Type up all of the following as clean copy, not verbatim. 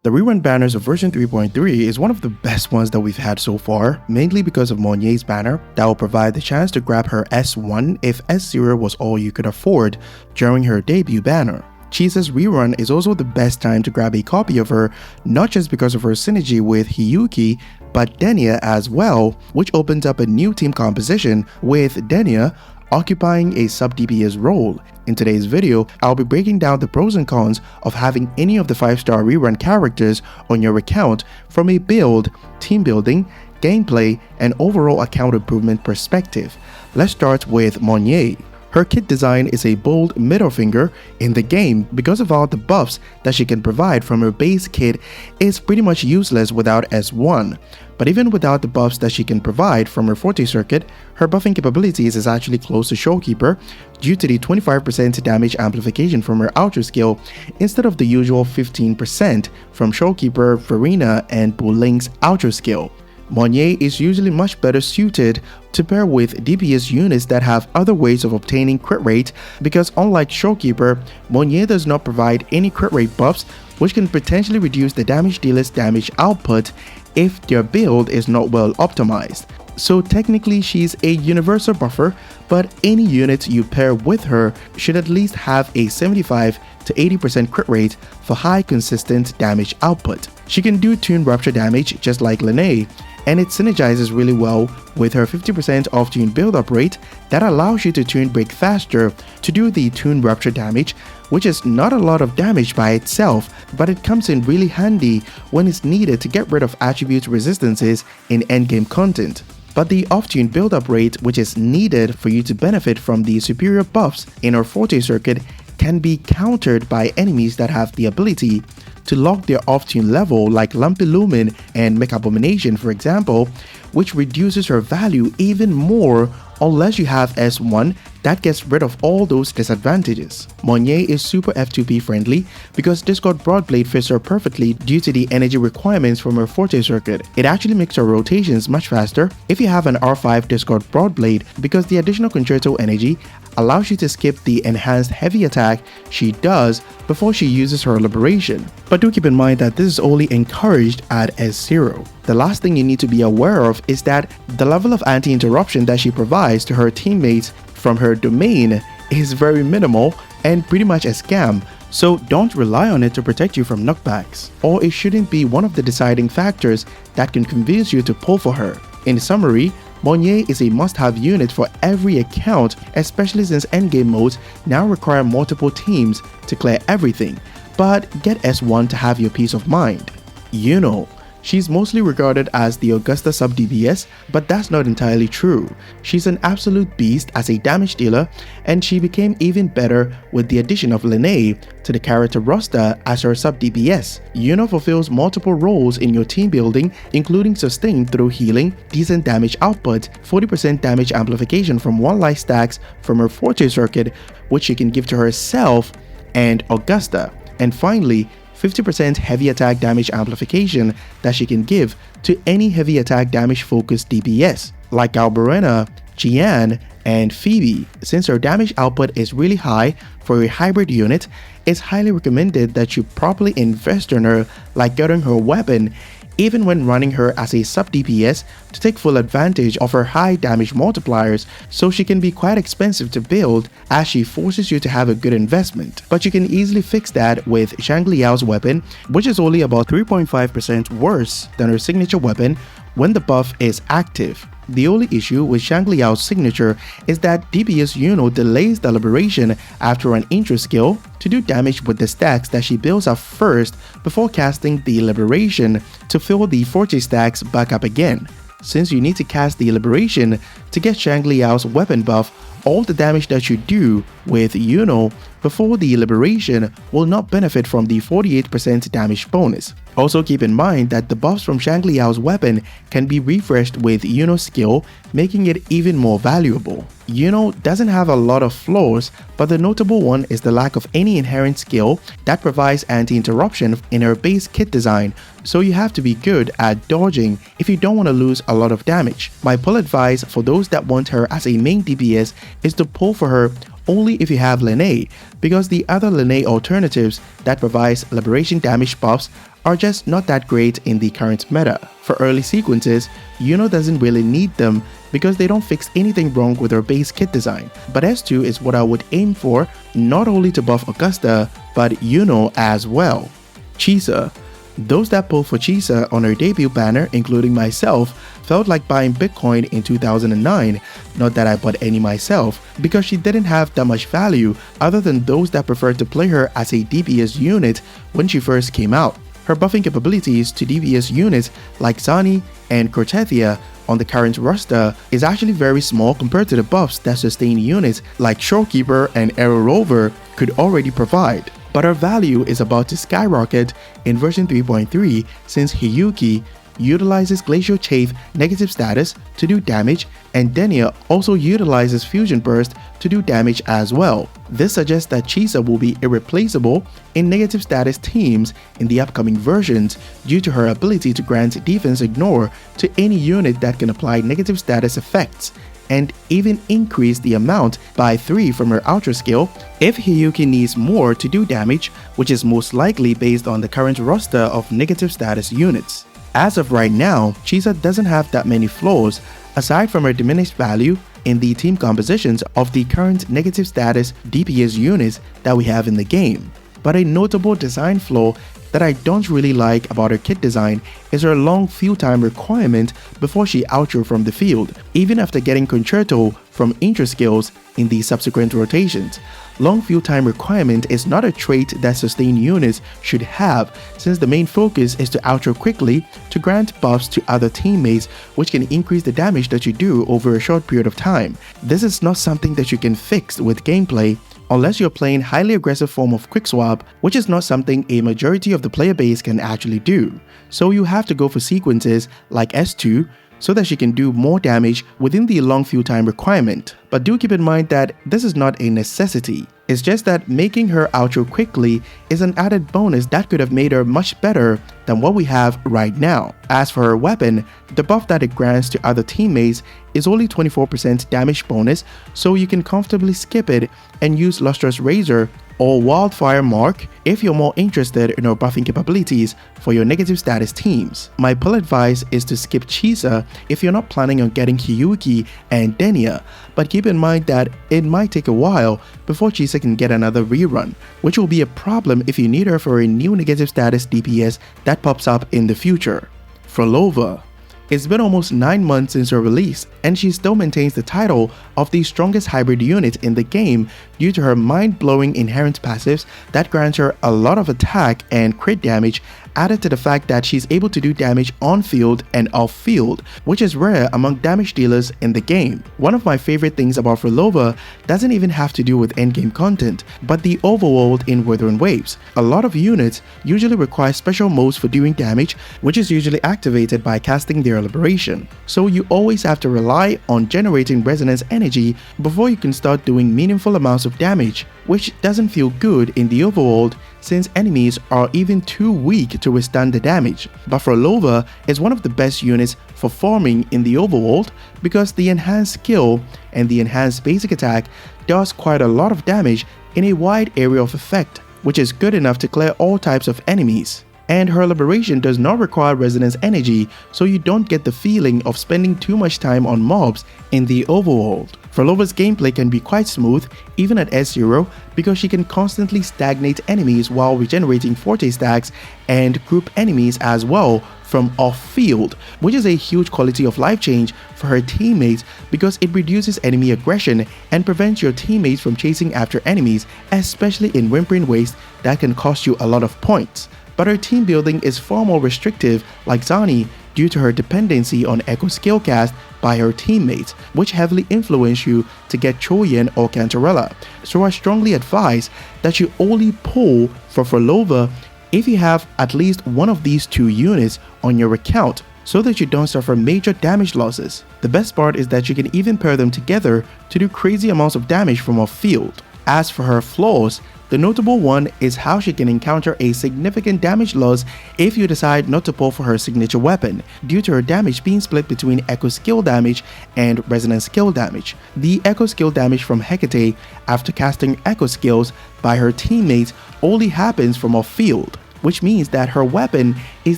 The Rerun Banners of version 3.3 is one of the best ones that we've had so far, mainly because of Mornye's banner that will provide the chance to grab her S1 if S0 was all you could afford during her debut banner. Chisa's rerun is also the best time to grab a copy of her, not just because of her synergy with Hiyuki, but Denia as well, which opens up a new team composition with Denia occupying a sub-DPS role. In today's video, I'll be breaking down the pros and cons of having any of the 5-star rerun characters on your account from a build, team building, gameplay, and overall account improvement perspective. Let's start with Mornye. Her kit design is a bold middle finger in the game because of all the buffs that she can provide from her base kit is pretty much useless without S1. But even without the buffs that she can provide from her Forte circuit, her buffing capabilities is actually close to Showkeeper due to the 25% damage amplification from her outer skill instead of the usual 15% from Showkeeper, Farina, and Buling's outer skill. Mornye is usually much better suited to pair with DPS units that have other ways of obtaining crit rate because unlike Showkeeper, Mornye does not provide any crit rate buffs which can potentially reduce the damage dealer's damage output if their build is not well optimized. So technically she's a universal buffer, but any unit you pair with her should at least have a 75 to 80% crit rate for high consistent damage output. She can do Tune Rupture damage just like Lene, and it synergizes really well with her 50% off-tune build-up rate that allows you to tune break faster to do the Tune Rupture damage, which is not a lot of damage by itself, but it comes in really handy when it's needed to get rid of attribute resistances in endgame content. But the off-tune build-up rate, which is needed for you to benefit from the superior buffs in her Forte circuit, can be countered by enemies that have the ability to lock their off-tune level like Lumpy Lumen and Mechabomination for example, which reduces her value even more unless you have S1 that gets rid of all those disadvantages. Mornye is super F2P friendly because Discord Broadblade fits her perfectly due to the energy requirements from her Forte circuit. It actually makes her rotations much faster if you have an R5 Discord Broadblade because the additional concerto energy allows you to skip the enhanced heavy attack she does before she uses her liberation. But do keep in mind that this is only encouraged at S0. The last thing you need to be aware of is that the level of anti-interruption that she provides to her teammates from her domain is very minimal and pretty much a scam, so don't rely on it to protect you from knockbacks, or it shouldn't be one of the deciding factors that can convince you to pull for her. In summary, Mornye is a must-have unit for every account, especially since endgame modes now require multiple teams to clear everything, but get S1 to have your peace of mind. Iuno. She's mostly regarded as the Augusta sub-DPS, but that's not entirely true. She's an absolute beast as a damage dealer, and she became even better with the addition of Lene to the character roster as her sub-DPS. Iuno fulfills multiple roles in your team building, including sustain through healing, decent damage output, 40% damage amplification from one life stacks from her Forte circuit, which she can give to herself and Augusta, and finally 50% heavy attack damage amplification that she can give to any heavy attack damage focused DPS like Alberena, Jian, and Phoebe. Since her damage output is really high for a hybrid unit, it's highly recommended that you properly invest in her like getting her weapon even when running her as a sub-DPS to take full advantage of her high damage multipliers, so she can be quite expensive to build as she forces you to have a good investment. But you can easily fix that with Shangliao's weapon, which is only about 3.5% worse than her signature weapon when the buff is active. The only issue with Shangliao's signature is that DPS Iuno delays the liberation after an intro skill to do damage with the stacks that she builds up first before casting the liberation to fill the Forte stacks back up again. Since you need to cast the liberation to get Shangliao's weapon buff, all the damage that you do with Iuno before the liberation will not benefit from the 48% damage bonus. Also keep in mind that the buffs from Shangliao's weapon can be refreshed with Iuno's skill, making it even more valuable. Iuno doesn't have a lot of flaws, but the notable one is the lack of any inherent skill that provides anti-interruption in her base kit design, so you have to be good at dodging if you don't want to lose a lot of damage. My pull advice for those that want her as a main DPS is to pull for her only if you have Lene, because the other Lene alternatives that provides liberation damage buffs are just not that great in the current meta. For early sequences, Iuno doesn't really need them because they don't fix anything wrong with her base kit design, but S2 is what I would aim for, not only to buff Augusta, but Iuno as well. Chisa. Those that pulled for Chisa on her debut banner, including myself, felt like buying Bitcoin in 2009, not that I bought any myself, because she didn't have that much value other than those that preferred to play her as a DPS unit when she first came out. Her buffing capabilities to DPS units like Zani and Cortethia on the current roster is actually very small compared to the buffs that sustain units like Shorekeeper and Arrow Rover could already provide. But her value is about to skyrocket in version 3.3 since Hiyuki utilizes Glacial Chafe negative status to do damage, and Denia also utilizes Fusion Burst to do damage as well. This suggests that Chisa will be irreplaceable in negative status teams in the upcoming versions due to her ability to grant defense ignore to any unit that can apply negative status effects, and even increase the amount by 3 from her Ultra skill if Hiyuki needs more to do damage, which is most likely based on the current roster of negative status units. As of right now, Chisa doesn't have that many flaws aside from her diminished value in the team compositions of the current negative status DPS units that we have in the game. But a notable design flaw that I don't really like about her kit design is her long field time requirement before she outro from the field, even after getting Concerto from intro skills in the subsequent rotations. Long field time requirement is not a trait that sustained units should have, since the main focus is to outro quickly to grant buffs to other teammates, which can increase the damage that you do over a short period of time. This is not something that you can fix with gameplay unless you're playing highly aggressive form of quick swap, which is not something a majority of the player base can actually do. So you have to go for sequences like S2 so that she can do more damage within the long field time requirement. But do keep in mind that this is not a necessity. It's just that making her outro quickly is an added bonus that could have made her much better than what we have right now. As for her weapon, the buff that it grants to other teammates is only 24% damage bonus, so you can comfortably skip it and use Lustrous Razor or Wildfire Mark if you're more interested in her buffing capabilities for your negative status teams. My pull advice is to skip Chisa if you're not planning on getting Hiyuki and Denia, but keep in mind that it might take a while before Chisa can get another rerun, which will be a problem if you need her for a new negative status DPS that pops up in the future. Phrolova. It's been almost 9 months since her release, and she still maintains the title of the strongest hybrid unit in the game due to her mind-blowing inherent passives that grants her a lot of attack and crit damage, added to the fact that she's able to do damage on field and off field, which is rare among damage dealers in the game. One of my favorite things about Phrolova doesn't even have to do with endgame content, but the overworld in Rerun Waves. A lot of units usually require special modes for doing damage, which is usually activated by casting their liberation. So you always have to rely on generating resonance energy before you can start doing meaningful amounts of damage, which doesn't feel good in the overworld since enemies are even too weak to withstand the damage. But Phrolova is one of the best units for farming in the overworld because the enhanced skill and the enhanced basic attack does quite a lot of damage in a wide area of effect, which is good enough to clear all types of enemies. And her liberation does not require resonance energy, so you don't get the feeling of spending too much time on mobs in the overworld. Phrolova's gameplay can be quite smooth even at S0 because she can constantly stagnate enemies while regenerating forte stacks and group enemies as well from off-field, which is a huge quality of life change for her teammates because it reduces enemy aggression and prevents your teammates from chasing after enemies, especially in Whimpering Waste that can cost you a lot of points. But her team building is far more restrictive like Zani due to her dependency on Echo skill cast by her teammates, which heavily influence you to get Choyen or Cantarella. So I strongly advise that you only pull for Phrolova if you have at least one of these two units on your account, so that you don't suffer major damage losses. The best part is that you can even pair them together to do crazy amounts of damage from off field. As for her flaws, The notable one is how she can encounter a significant damage loss if you decide not to pull for her signature weapon, due to her damage being split between Echo skill damage and Resonance skill damage. The Echo skill damage from Hecate after casting Echo skills by her teammates only happens from off field, which means that her weapon is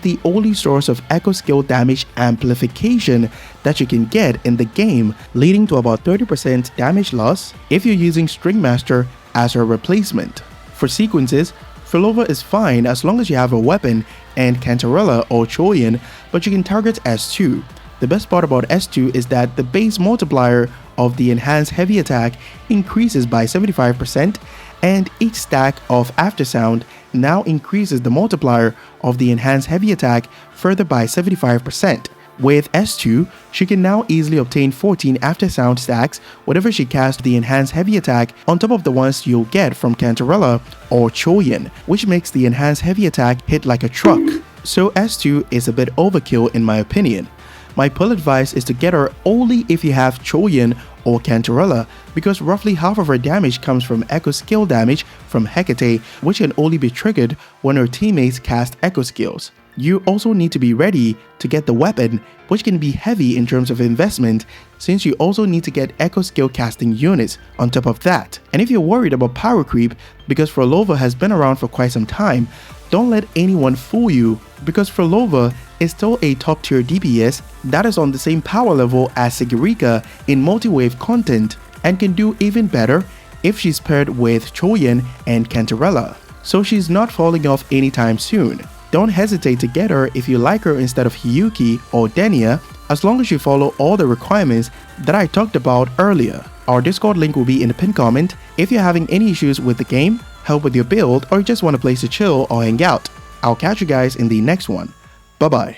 the only source of Echo skill damage amplification that you can get in the game, leading to about 30% damage loss if you're using String Master as her replacement. For sequences, Phrolova is fine as long as you have a weapon and Cantarella or Choyin, but you can target S2. The best part about S2 is that the base multiplier of the enhanced heavy attack increases by 75%, and each stack of Aftersound now increases the multiplier of the enhanced heavy attack further by 75%. With S2, she can now easily obtain 14 Aftersound stacks whenever she casts the enhanced heavy attack on top of the ones you'll get from Cantarella or Choyin, which makes the enhanced heavy attack hit like a truck. So S2 is a bit overkill in my opinion. My pull advice is to get her only if you have Choyin or Cantarella, because roughly half of her damage comes from Echo skill damage from Hecate, which can only be triggered when her teammates cast Echo skills. You also need to be ready to get the weapon, which can be heavy in terms of investment, since you also need to get Echo skill casting units on top of that. And if you're worried about power creep, because Phrolova has been around for quite some time, don't let anyone fool you, because Phrolova is still a top tier DPS that is on the same power level as Sigirica in multi-wave content, and can do even better if she's paired with Choyin and Cantarella. So she's not falling off anytime soon. Don't hesitate to get her if you like her instead of Hiyuki or Denia, as long as you follow all the requirements that I talked about earlier. Our Discord link will be in the pinned comment if you're having any issues with the game, help with your build, or you just want a place to chill or hang out. I'll catch you guys in the next one. Bye bye.